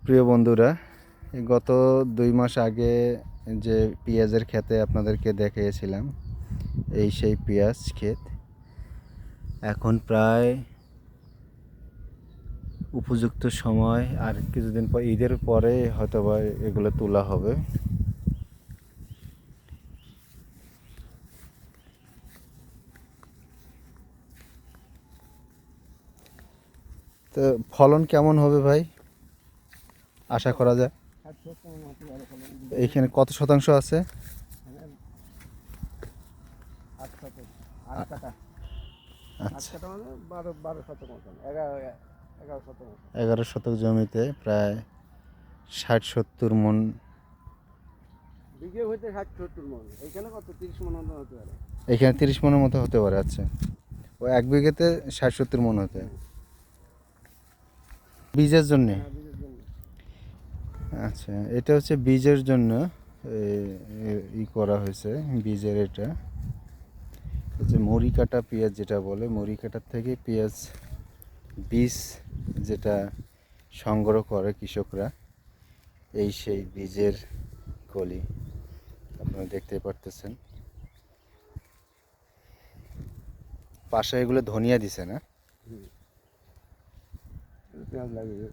প্রিয় বন্ধুরা, গত 2 মাস আগে যে পেঁয়াজের ক্ষেতে আপনাদেরকে দেখিয়েছিলাম, এই সেই পেঁয়াজ ক্ষেত এখন প্রায় উপযুক্ত সময়। আর কিছুদিন পর ঈদের পরে হয়তো বা এগুলো তোলা হবে। তো ফলন কেমন হবে ভাই, আশা করা যায়? এইখানে কত শতাংশ আছে? 11 শতক জমিতে প্রায় 60-70 মন। এখানে 30 মনের মতো হতে পারে। আচ্ছা, ও 1 বিঘেতে 60-70 মন হতে। বীজের জন্য? আচ্ছা, এটা হচ্ছে বীজের জন্য করা হয়েছে। বীজের এটা হচ্ছে মরি কাটা পেঁয়াজ, যেটা বলে মরি কাটার থেকে পেঁয়াজ বীজ যেটা সংগ্রহ করে কৃষকরা, এই সেই বীজের কলি আপনারা দেখতে পারতেছেন। পাশে এগুলো ধনিয়া দিছে না? পেঁয়াজ লাগিয়ে